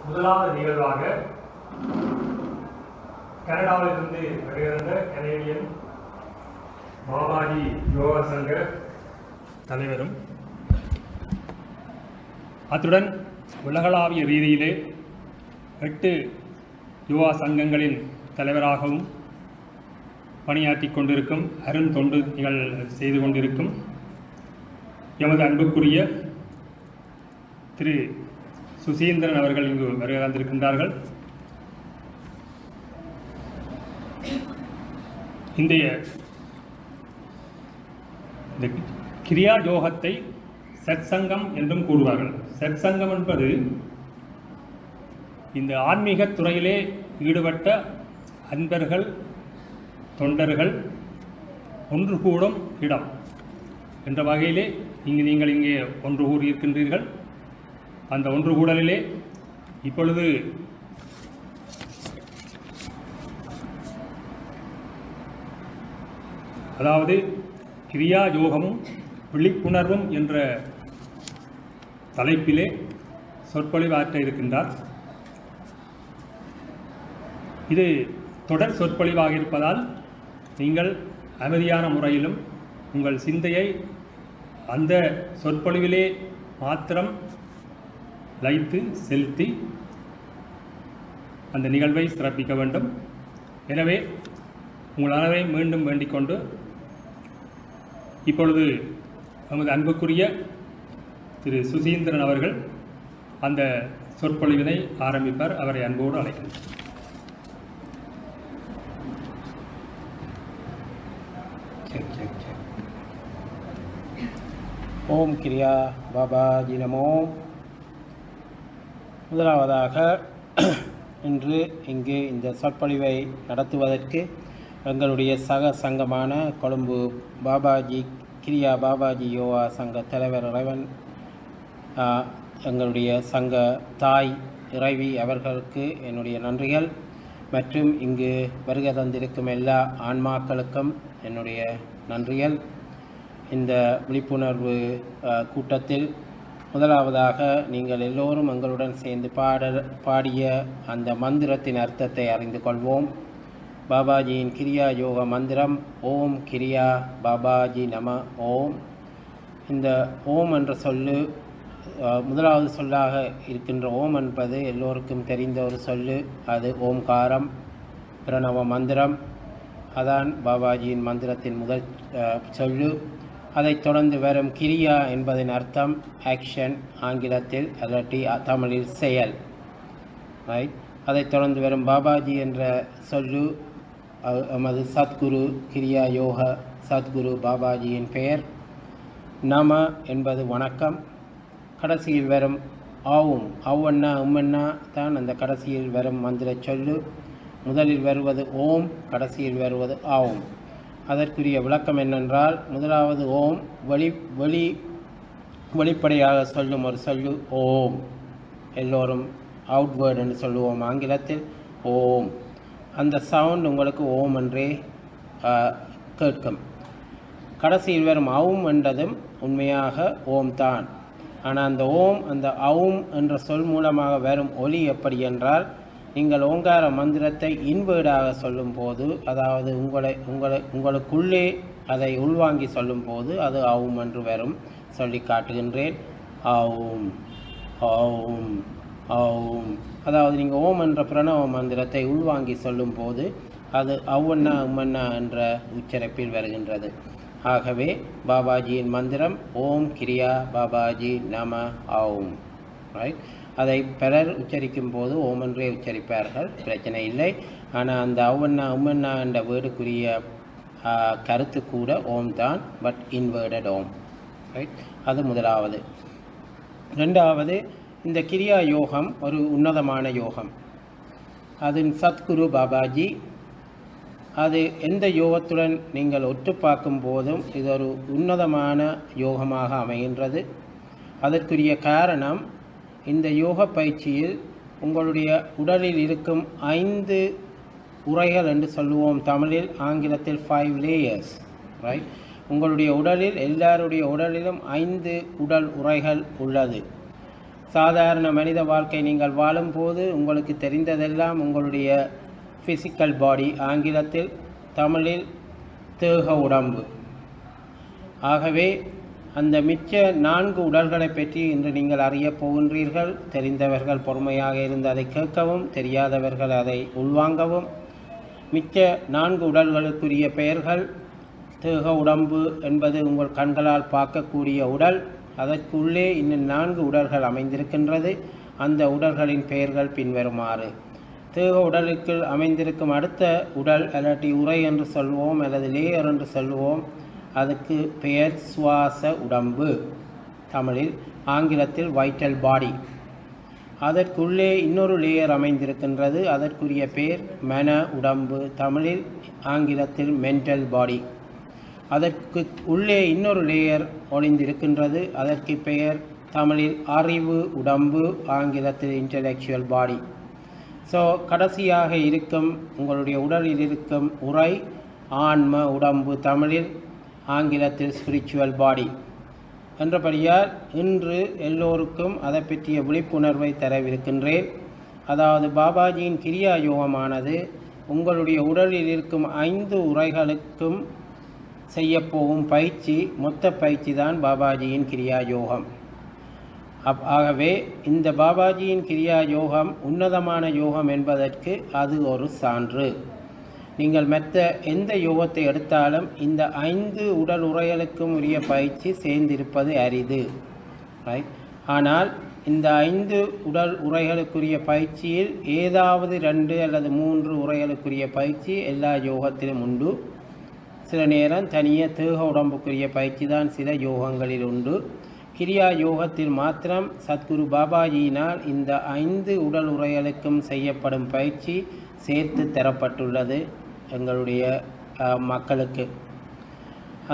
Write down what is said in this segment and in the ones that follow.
முதலாவது நிகழ்வாக கனடாவிலிருந்து வருகின்ற கனேடியன் பாபாஜி யோகா சங்க தலைவரும் அத்துடன் உலகளாவிய ரீதியிலே 8 யோகா சங்கங்களின் தலைவராகவும் பணியாற்றி கொண்டிருக்கும் அருண் தொண்டுகள் செய்து கொண்டிருக்கும் எமது அன்புக்குரிய திரு சுசீந்திரன் அவர்கள் இங்கு வருகை தந்திருக்கின்றார்கள். இந்த கிரியா யோகத்தை சத்சங்கம் என்றும் கூறுவார்கள். சத்சங்கம் என்பது இந்த ஆன்மீக துறையிலே ஈடுபட்ட அன்பர்கள் தொண்டர்கள் ஒன்று கூடும் இடம் என்ற வகையிலே நீங்கள் இங்கே ஒன்று கூறியிருக்கின்றீர்கள். அந்த ஒன்று கூடலிலே இப்பொழுது அதாவது கிரியா யோகமும் விழிப்புணர்வும் என்ற தலைப்பிலே சொற்பொழிவாற்ற இருக்கின்றார். இது தொடர் சொற்பொழிவாக இருப்பதால் நீங்கள் அமைதியான முறையிலும் உங்கள் சிந்தையை அந்த சொற்பொழிவிலே மாத்திரம் லைத்து செலுத்தி அந்த நிகழ்வை சிறப்பிக்க வேண்டும். எனவே உங்கள் அனைவரை மீண்டும் வேண்டிக் கொண்டு இப்பொழுது நமது அன்புக்குரிய திரு சுசீந்திரன் அவர்கள் அந்த சொற்பொழிவினை ஆரம்பிப்பார். அவரை அன்போடு அழைக்கிறேன். ஓம் கிரியா பாபாஜி நமோ. முதலாவதாக இன்று இங்கு இந்த சொற்பொழிவை நடத்துவதற்கு எங்களுடைய சக சங்கமான கொழும்பு பாபாஜி கிரியா பாபாஜி யோகா சங்க தலைவர் இறைவன், எங்களுடைய சங்க தாய் இறைவி அவர்களுக்கு என்னுடைய நன்றிகள். மற்றும் இங்கு வருகை தந்திருக்கும் எல்லா ஆன்மாக்களுக்கும் என்னுடைய நன்றிகள். இந்த விழிப்புணர்வு கூட்டத்தில் முதலாவதாக நீங்கள் எல்லோரும் எங்களுடன் சேர்ந்து பாடிய அந்த மந்திரத்தின் அர்த்தத்தை அறிந்து கொள்வோம். பாபாஜியின் கிரியா யோக மந்திரம் ஓம் கிரியா பாபாஜி நம ஓம். இந்த ஓம் என்ற சொல்லு முதலாவது சொல்லாக இருக்கின்ற ஓம் என்பது எல்லோருக்கும் தெரிந்த ஒரு சொல்லு. அது ஓம்காரம் பிரணவ மந்திரம். அதான் பாபாஜியின் மந்திரத்தின் முதல் சொல்லு. அதைத் தொடர்ந்து வரும் கிரியா என்பதன் அர்த்தம் ஆக்ஷன், ஆங்கிலத்தில் அல்லாட்டி தமிழில் செயல். ரைட். அதைத் தொடர்ந்து வரும் பாபாஜி என்ற சொல்லு நமது சத்குரு கிரியா யோக சத்குரு பாபாஜியின் பெயர். நம என்பது வணக்கம். கடைசியில் வரும் ஆவும் அவ்வண்ணா உம்மண்ணா தான் அந்த கடைசியில் வரும் மந்திர சொல்லு. முதலில் வருவது ஓம், கடைசியில் வருவது ஆவும். அதற்குரிய விளக்கம் என்னென்றால், முதலாவது ஓம் வெளிப்படையாக சொல்லும் ஒரு சொல்லு ஓம். எல்லோரும் அவுட்வேர்டு என்று சொல்லுவோம் ஆங்கிலத்தில் ஓம். அந்த சவுண்ட் உங்களுக்கு ஓம் என்றே கேட்கும். கடைசியில் வரும் அவும் என்றதும் உண்மையாக ஓம் தான். ஆனால் அந்த ஓம் அந்த அவும் என்ற சொல் மூலமாக வரும் ஒலி எப்படி என்றால், நீங்கள் ஓங்கார மந்திரத்தை இன்வேர்டாக சொல்லும் போது, அதாவது உங்களுக்குள்ளே அதை உள்வாங்கி சொல்லும் போது அது ஆவும் என்று வரும். சொல்லி காட்டுகின்றேன். ஆவும் ஆவும் ஆவும். அதாவது நீங்கள் ஓம் என்ற பிரணவ மந்திரத்தை உள்வாங்கி சொல்லும் போது அது அவ்வண்ணா உம்மண்ணா என்ற உச்சரிப்பில் வருகின்றது. ஆகவே பாபாஜியின் மந்திரம் ஓம் கிரியா பாபாஜி நம ஆவும். ரைட். அதை பலர் உச்சரிக்கும் போது ஓம் என்றே உச்சரிப்பார்கள், பிரச்சனை இல்லை. ஆனால் அந்த அவ்வண்ணா உம்மண்ணா என்ற வேர்டுக்குரிய கருத்து கூட ஓம் தான், பட் இன்வேர்டட் ஓம். ரைட். அது முதலாவது. ரெண்டாவது, இந்த கிரியா யோகம் ஒரு உன்னதமான யோகம். அதன் சத்குரு பாபாஜி. அது எந்த யோகத்துடன் நீங்கள் ஒற்று பார்க்கும் போதும் இது ஒரு உன்னதமான யோகமாக அமைகின்றது. அதற்குரிய காரணம், இந்த யோக பயிற்சியில் உங்களுடைய உடலில் இருக்கும் 5 உரைகள் என்று சொல்லுவோம் தமிழில், ஆங்கிலத்தில் 5 லேயர்ஸ். ரைட். உங்களுடைய உடலில் எல்லாருடைய உடலிலும் 5 உடல் உரைகள் உள்ளது. சாதாரண மனித வாழ்க்கை நீங்கள் வாழும்போது உங்களுக்கு தெரிந்ததெல்லாம் உங்களுடைய ஃபிசிக்கல் பாடி, ஆங்கிலத்தில், தமிழில் தேக உடம்பு. ஆகவே அந்த மிச்ச 4 உடல்களை பற்றி இன்று நீங்கள் அறியப் போகின்றீர்கள். தெரிந்தவர்கள் பொறுமையாக இருந்து அதை கேட்கவும், தெரியாதவர்கள் அதை உள்வாங்கவும். மிச்ச 4 உடல்களுக்குரிய பெயர்கள்: தேக உடம்பு என்பது உங்கள் கண்களால் பார்க்கக்கூடிய உடல். அதற்குள்ளே இன்னும் 4 உடல்கள் அமைந்திருக்கின்றது. அந்த உடல்களின் பெயர்கள் பின்வருமாறு: தேக உடலுக்குள் அமைந்திருக்கும் அடுத்த உடல் அல்லது உரை என்று சொல்வோம், அல்லது லேயர் என்று சொல்வோம். அதுக்கு பெயர் சுவாச உடம்பு, தமிழில், ஆங்கிலத்தில் வைட்டல் பாடி. அதற்குள்ளே இன்னொரு லேயர் அமைந்திருக்கின்றது. அதற்குரிய பெயர் மன உடம்பு, தமிழில், ஆங்கிலத்தில் மென்டல் பாடி. அதற்கு உள்ளே இன்னொரு லேயர் ஒளிந்திருக்கின்றது. அதற்கு பெயர் தமிழில் அறிவு உடம்பு, ஆங்கிலத்தில் இன்டலெக்சுவல் பாடி. ஸோ கடைசியாக இருக்கும் உங்களுடைய உடலில் இருக்கும் உரை ஆன்ம உடம்பு, தமிழில், ஆங்கிலத்தில் ஸ்பிரிச்சுவல் பாடி. என்றபடியால் இன்று எல்லோருக்கும் அதை பற்றிய விழிப்புணர்வை தரவிருக்கின்றேன். அதாவது பாபாஜியின் கிரியா யோகமானது உங்களுடைய உடலில் இருக்கும் 5 உரைகளுக்கும் செய்யப்போகும் பயிற்சி, மொத்த பயிற்சி தான் பாபாஜியின் கிரியா யோகம். ஆகவே இந்த பாபாஜியின் கிரியா யோகம் உன்னதமான யோகம் என்பதற்கு அது ஒரு சான்று. நீங்கள் மற்ற எந்த யோகத்தை எடுத்தாலும் இந்த 5 உடல் உரைகளுக்கும் உரிய பயிற்சி சேர்ந்திருப்பது அரிது, ரைட்? ஆனால் இந்த 5 உடல் உரைகளுக்குரிய பயிற்சியில் ஏதாவது 2 அல்லது 3 உரைகளுக்குரிய பயிற்சி எல்லா யோகத்திலும் உண்டு. சில நேரம் தனியே தேக உடம்புக்குரிய பயிற்சி தான் சில யோகங்களில் உண்டு. கிரியா யோகத்தில் மாத்திரம் சத்குரு பாபாஜியினால் இந்த 5 உடல் உரைகளுக்கும் செய்யப்படும் பயிற்சி சேர்த்து தரப்பட்டுள்ளது எங்களுடைய மக்களுக்கு.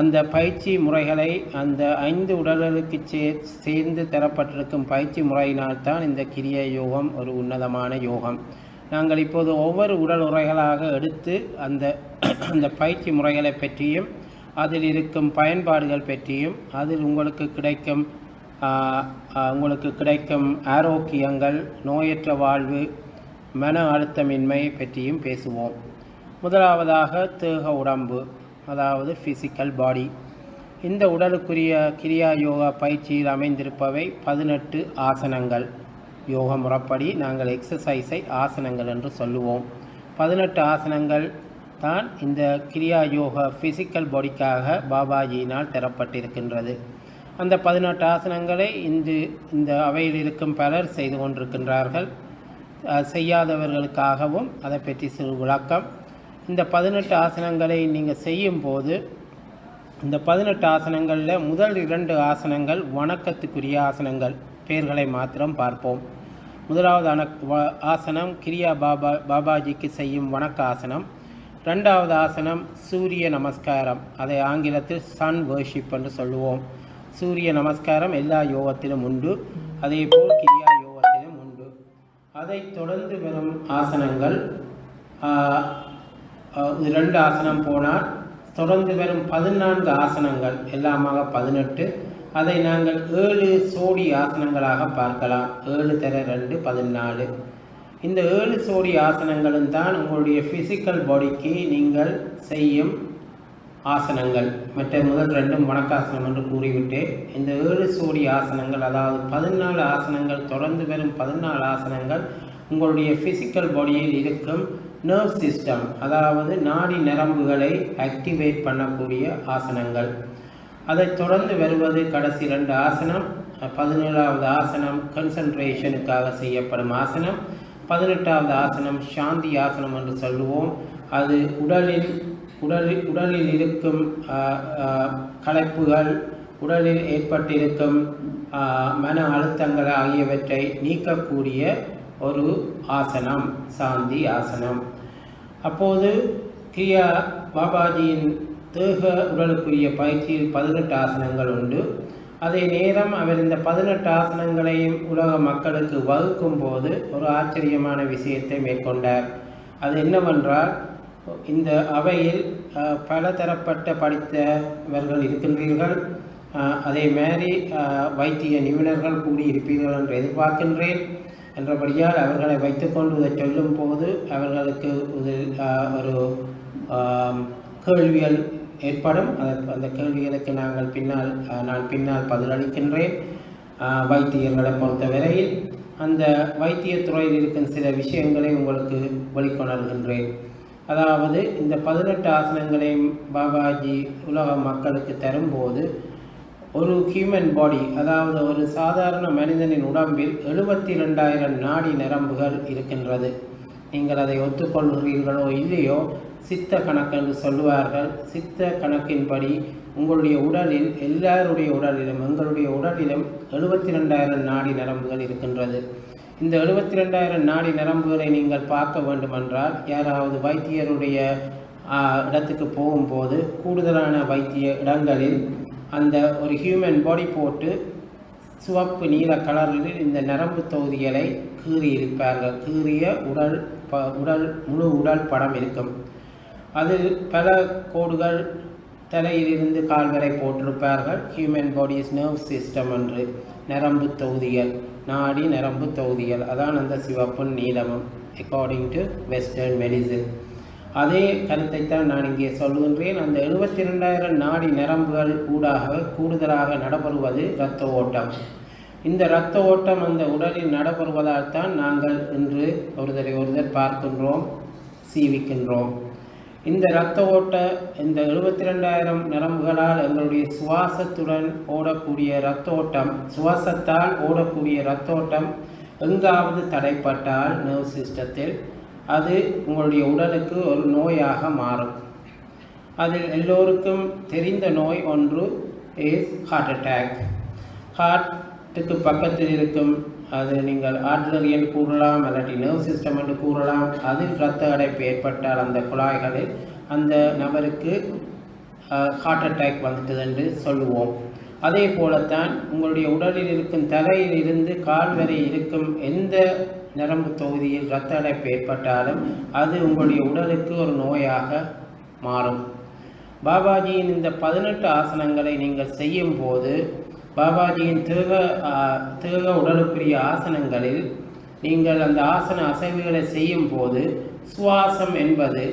அந்த பயிற்சி முறைகளை அந்த 5 உடல்களுக்கு சேர்ந்து தரப்பட்டிருக்கும் பயிற்சி முறையினால்தான் இந்த கிரியா யோகம் ஒரு உன்னதமான யோகம். நாங்கள் இப்போது ஒவ்வொரு உடல் உரைகளாக எடுத்து அந்த பயிற்சி முறைகளை பற்றியும், அதில் இருக்கும் பயன்பாடுகள் பற்றியும், அதில் உங்களுக்கு கிடைக்கும் ஆரோக்கியங்கள், நோயற்ற வாழ்வு, மன அழுத்தமின்மை பற்றியும் பேசுவோம். முதலாவதாக தேக உடம்பு, அதாவது ஃபிசிக்கல் பாடி. இந்த உடலுக்குரிய கிரியா யோகா பயிற்சியில் அமைந்திருப்பவை 18 ஆசனங்கள். யோக முறைப்படி நாங்கள் எக்ஸசைஸை ஆசனங்கள் என்று சொல்லுவோம். 18 ஆசனங்கள் தான் இந்த கிரியா யோகா ஃபிசிக்கல் பாடிக்காக பாபாஜியினால் தரப்பட்டிருக்கின்றது. அந்த 18 ஆசனங்களை இந்த அவையில் இருக்கும் பலர் செய்து கொண்டிருக்கின்றார்கள். செய்யாதவர்களுக்காகவும் அதை பற்றி சிறு விளக்கம். இந்த 18 ஆசனங்களை நீங்கள் செய்யும்போது, இந்த 18 ஆசனங்களில் முதல் 2 ஆசனங்கள் வணக்கத்துக்குரிய ஆசனங்கள். பெயர்களை மாத்திரம் பார்ப்போம். முதலாவது ஆசனம் கிரியா பாபாஜிக்கு செய்யும் வணக்க ஆசனம். 2வது ஆசனம் சூரிய நமஸ்காரம், அதை ஆங்கிலத்தில் சன் வர்ஷிப் என்று சொல்லுவோம். சூரிய நமஸ்காரம் எல்லா யோகத்திலும் உண்டு, அதே போல் கிரியா யோகத்திலும் உண்டு. அதை தொடர்ந்து வரும் ஆசனங்கள் 2 ஆசனம் போனால் தொடர்ந்து வரும் 14 ஆசனங்கள், எல்லாமாக 18. அதை நாங்கள் 7 சோடி ஆசனங்களாக பார்க்கலாம். 7 தர 2 14. இந்த 7 சோடி ஆசனங்களும் தான் உங்களுடைய ஃபிசிக்கல் பாடிக்கு நீங்கள் செய்யும் ஆசனங்கள். மற்ற முதல் 2 வணக்காசனம் என்று கூறிவிட்டேன். இந்த 7 சோடி ஆசனங்கள், அதாவது 14 ஆசனங்கள், தொடர்ந்து வரும் 14 ஆசனங்கள் உங்களுடைய ஃபிசிக்கல் பாடியில் இருக்கும் நர்வ் சிஸ்டம், அதாவது நாடி நரம்புகளை ஆக்டிவேட் பண்ணக்கூடிய ஆசனங்கள். அதை தொடர்ந்து வருவது கடைசி 2 ஆசனம். 17வது ஆசனம் கன்சன்ட்ரேஷனுக்காக செய்யப்படும் ஆசனம். 18வது ஆசனம் சாந்தி ஆசனம் என்று சொல்லுவோம். அது உடலில் இருக்கும் களைப்புகள், உடலில் ஏற்பட்டிருக்கும் மன அழுத்தங்கள் ஆகியவற்றை நீக்கக்கூடிய ஒரு ஆசனம், சாந்தி ஆசனம். அப்போது கிரியா பாபாஜியின் தேக உடலுக்குரிய பயிற்சியில் 18 ஆசனங்கள் உண்டு. அதே நேரம் அவர் இந்த 18 ஆசனங்களையும் உலக மக்களுக்கு வகுக்கும் போது ஒரு ஆச்சரியமான விஷயத்தை மேற்கொண்டார். அது என்னவென்றால், இந்த அவையில் பல தரப்பட்ட படித்தவர்கள் இருக்கின்றீர்கள். அதே மாதிரி வைத்திய நிபுணர்கள் கூடியிருப்பீர்கள் என்று எதிர்பார்க்கின்றேன். என்றபடியால் அவர்களை வைத்துக்கொண்டு இதை சொல்லும் போது அவர்களுக்கு ஒரு கேள்விகள் ஏற்படும். அந்த கேள்விகளுக்கு நான் பின்னால் பதிலளிக்கின்றேன். வைத்தியர்களை பொறுத்தவரையில் அந்த வைத்தியத்துறையில் இருக்கும் சில விஷயங்களை உங்களுக்கு வெளிக்கொணர்கின்றேன். அதாவது இந்த 18 ஆசனங்களையும் பாபாஜி உலக மக்களுக்கு தரும்போது ஒரு ஹியூமன் பாடி, அதாவது ஒரு சாதாரண மனிதனின் உடம்பில் 72,000 நாடி நரம்புகள் இருக்கின்றது. நீங்கள் அதை ஒத்துக்கொள்கிறீர்களோ இல்லையோ, சித்த கணக்கு என்று சொல்லுவார்கள். சித்த கணக்கின்படி உங்களுடைய உடலில், எல்லாருடைய உடலிலும், எங்களுடைய உடலிலும் 72,000 நாடி நரம்புகள் இருக்கின்றது. இந்த 72,000 நாடி நரம்புகளை நீங்கள் பார்க்க வேண்டுமென்றால் யாராவது வைத்தியருடைய இடத்துக்கு போகும்போது கூடுதலான வைத்திய இடங்களில் அந்த ஒரு ஹியூமன் பாடி போட்டு சிவப்பு நீல கலரில் இந்த நரம்பு தொகுதிகளை கீறியிருப்பார்கள். கீறிய முழு உடல் படம் இருக்கும். அதில் பல கோடுகள் தலையிலிருந்து கால் வரை போட்டிருப்பார்கள். ஹியூமன் பாடிஸ் நர்வ் சிஸ்டம் என்று நரம்பு தொகுதிகள், நாடி நரம்பு தொகுதிகள், அதான் அந்த சிவப்பும் நீலமும் அக்கார்டிங் டு வெஸ்டர்ன் மெடிசின். அதே கருத்தைத்தான் நான் இங்கே சொல்கின்றேன். அந்த 72,000 நாடி நரம்புகள் கூடுதலாக நடைபெறுவது இரத்த ஓட்டம். இந்த இரத்த ஓட்டம் அந்த உடலில் நடைபெறுவதால் தான் நாங்கள் இன்று ஒருவர் பார்க்கின்றோம், சீவிக்கின்றோம். இந்த இரத்த ஓட்ட இந்த 72,000 நரம்புகளால் எங்களுடைய சுவாசத்துடன் ஓடக்கூடிய இரத்த ஓட்டம், சுவாசத்தால் ஓடக்கூடிய இரத்த ஓட்டம் எங்காவது தடைப்பட்டால் நர்வ் சிஸ்டத்தில் அது உங்களுடைய உடலுக்கு ஒரு நோயாக மாறும். அதில் எல்லோருக்கும் தெரிந்த நோய் ஒன்று இஸ் ஹார்ட் அட்டாக். ஹார்ட்டுக்கு பக்கத்தில் இருக்கும், அது நீங்கள் ஆர்டரி என்று கூறலாம், இல்லாட்டி நர்வ் சிஸ்டம் என்று கூறலாம். அதில் இரத்த அடைப்பு ஏற்பட்டால் அந்த குழாய்களில் அந்த நபருக்கு ஹார்ட் அட்டாக் வந்துட்டது என்று சொல்லுவோம். அதே போலத்தான் உங்களுடைய உடலில் இருக்கும் தலையில் இருந்து கால் வரை இருக்கும் எந்த நரம்பு தொகுதியில் இரத்த அடைப்பு ஏற்பட்டாலும் அது உங்களுடைய உடலுக்கு ஒரு நோயாக மாறும். பாபாஜியின் இந்த 18 ஆசனங்களை நீங்கள் செய்யும் போது, பாபாஜியின் தேக உடலுக்குரிய ஆசனங்களில் நீங்கள் அந்த ஆசன அசைவுகளை செய்யும் போது சுவாசம் என்பது,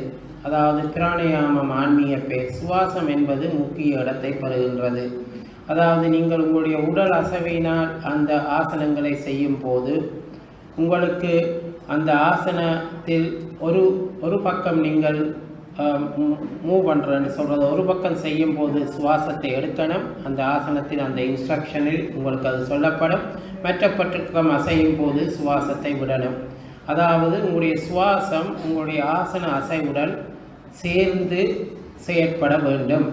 அதாவது பிராணயாமம் ஆன்மீக பேர், சுவாசம் என்பது முக்கிய இடத்தை பெறுகின்றது. அதாவது நீங்கள் உங்களுடைய உடல் அசைவினால் அந்த ஆசனங்களை செய்யும் போது உங்களுக்கு அந்த ஆசனத்தில் ஒரு பக்கம் நீங்கள் மூவ் பண்ணுறேன்னு சொல்கிறது, ஒரு பக்கம் செய்யும் போது சுவாசத்தை எடுக்கணும். அந்த ஆசனத்தில் அந்த இன்ஸ்ட்ரக்ஷனில் உங்களுக்கு அது சொல்லப்படும். மற்ற பக்கம் அசையும் போது சுவாசத்தை விடணும். அதாவது உங்களுடைய சுவாசம் உங்களுடைய ஆசன அசைவுடன் சேர்ந்து செயற்பட வேண்டும்.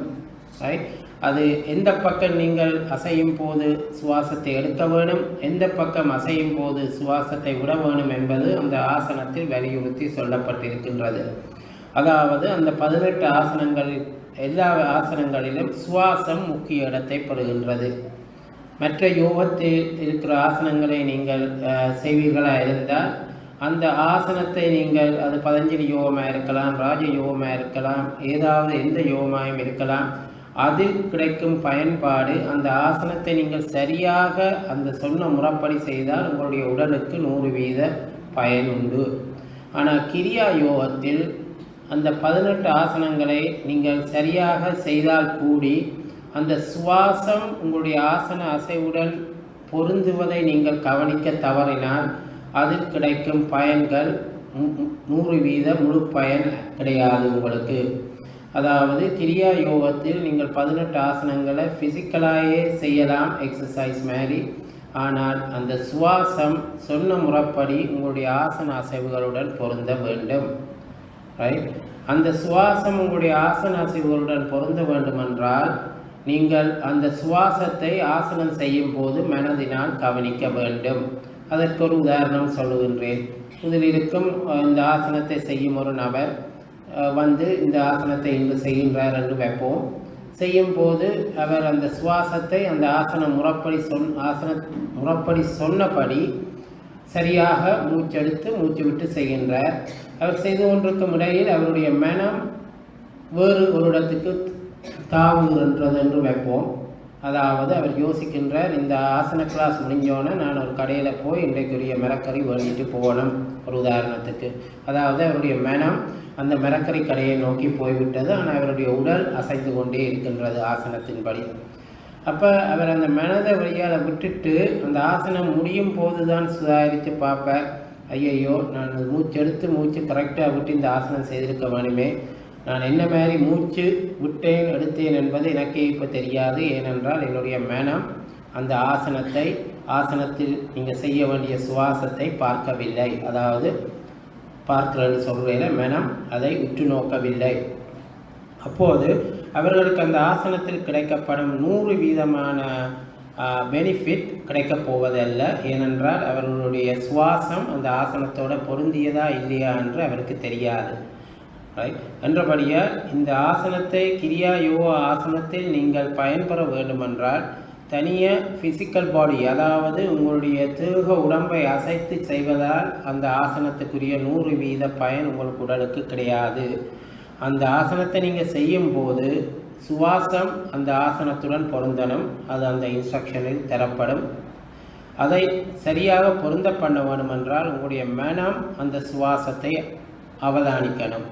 அது எந்த பக்கம் நீங்கள் அசையும் போது சுவாசத்தை எடுக்க வேணும், எந்த பக்கம் அசையும் போது சுவாசத்தை விட வேணும் என்பது அந்த ஆசனத்தில் வலியுறுத்தி சொல்லப்பட்டிருக்கின்றது. அதாவது அந்த 18 ஆசனங்களில் எல்லா ஆசனங்களிலும் சுவாசம் முக்கிய இடத்தை பெறுகின்றது. மற்ற யோகத்தில் இருக்கிற ஆசனங்களை நீங்கள் செய்வீர்களாக இருந்தால் அந்த ஆசனத்தை நீங்கள், அது பதஞ்சலி யோகமாக இருக்கலாம், ராஜ யோகமாக இருக்கலாம், ஏதாவது எந்த யோகமாயும் இருக்கலாம், அதில் கிடைக்கும் பயன்பாடு, அந்த ஆசனத்தை நீங்கள் சரியாக அந்த சொன்ன முறைப்படி செய்தால் உங்களுடைய உடலுக்கு 100% பயன் உண்டு. ஆனால் கிரியா யோகத்தில் அந்த 18 ஆசனங்களை நீங்கள் சரியாக செய்தால் கூடி அந்த சுவாசம் உங்களுடைய ஆசன அசைவுடன் பொருந்துவதை நீங்கள் கவனிக்க தவறினால் அதில் கிடைக்கும் பயன்கள் 100% முழு பயன் கிடையாது உங்களுக்கு. அதாவது கிரியா யோகத்தில் நீங்கள் 18 ஆசனங்களை ஃபிசிக்கலாகவே செய்யலாம், எக்ஸசைஸ் மாதிரி. ஆனால் அந்த சுவாசம் சொன்ன முறைப்படி உங்களுடைய ஆசன அசைவுகளுடன் பொருந்த வேண்டும். ரைட்? அந்த சுவாசம் உங்களுடைய ஆசன அசைவுகளுடன் பொருந்த வேண்டுமென்றால் நீங்கள் அந்த சுவாசத்தை ஆசனம் செய்யும் போது மனதினால் கவனிக்க வேண்டும். அதற்கு ஒரு உதாரணம் சொல்லுகின்றேன். இதில் இருக்கும் இந்த ஆசனத்தை செய்யும் ஒரு நபர் இந்த ஆசனத்தை இன்று செய்கின்றார் என்று வைப்போம். செய்யும் போது அவர் அந்த சுவாசத்தை அந்த ஆசன முறைப்படி சொன்னபடி சரியாக மூச்செடுத்து மூச்சு விட்டு செய்கின்றார். அவர் செய்து கொண்டிருக்கும் இடையில் அவருடைய மனம் வேறு ஒரு இடத்துக்கு தாவுகின்றது என்று வைப்போம். அதாவது அவர் யோசிக்கின்றார், இந்த ஆசன கிளாஸ் முடிஞ்சோன்னே நான் ஒரு கடையில் போய் இன்றைக்குரிய மரக்கறி வேண்டிட்டு போகணும். ஒரு உதாரணத்துக்கு, அதாவது அவருடைய மனம் அந்த மரக்கறி கடையை நோக்கி போய்விட்டது. ஆனால் அவருடைய உடல் அசைந்து கொண்டே இருக்கின்றது ஆசனத்தின்படி. அப்போ அவர் அந்த மனதை வழியால் விட்டுட்டு அந்த ஆசனம் முடியும் போது தான் சுதாரித்து பார்ப்பார், ஐயையோ நான் மூச்செடுத்து மூச்சு கரெக்டாக விட்டு இந்த ஆசனம் செய்திருக்க வேணுமே, நான் என்ன மாதிரி மூச்சு விட்டேன் எடுத்தேன் என்பது எனக்கே இப்போ தெரியாது. ஏனென்றால் என்னுடைய மனம் அந்த ஆசனத்தில் நீங்கள் செய்ய வேண்டிய சுவாசத்தை பார்க்கவில்லை. அதாவது பார்க்கிறேன்னு சொல்கிறேன், மனம் அதை உற்று நோக்கவில்லை. அப்போது அவர்களுக்கு அந்த ஆசனத்தில் கிடைக்கப்படும் 100% பெனிஃபிட் கிடைக்கப் போவதல்ல. ஏனென்றால் அவர்களுடைய சுவாசம் அந்த ஆசனத்தோடு பொருந்தியதா இல்லையா என்று அவருக்கு தெரியாது. ரைட்? என்றபடியால் இந்த ஆசனத்தை, கிரியா யோகா ஆசனத்தில் நீங்கள் பயன்பெற வேண்டுமென்றால் தனியாக ஃபிசிக்கல் பாடி, அதாவது உங்களுடைய தேக உடம்பை அசைத்து செய்வதால் அந்த ஆசனத்துக்குரிய 100% பயன் உங்களுக்கு உடலுக்கு கிடையாது. அந்த ஆசனத்தை நீங்கள் செய்யும் போது சுவாசம் அந்த ஆசனத்துடன் பொருந்தணும். அது அந்த இன்ஸ்ட்ரக்ஷனில் தரப்படும். அதை சரியாக பொருந்த பண்ண வேண்டுமென்றால் உங்களுடைய மனம் அந்த சுவாசத்தை அவதானிக்கணும்.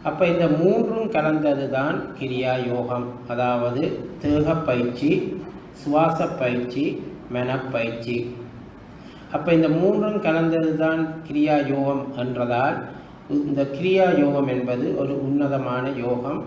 அப்போ இந்த 3ம் கலந்தது தான் கிரியா யோகம். அதாவது தேக பயிற்சி, சுவாச பயிற்சி, மனப்பயிற்சி. அப்போ இந்த 3ம் கலந்தது தான் கிரியா யோகம் என்றதால் இந்த கிரியா யோகம் என்பது ஒரு உன்னதமான யோகம்.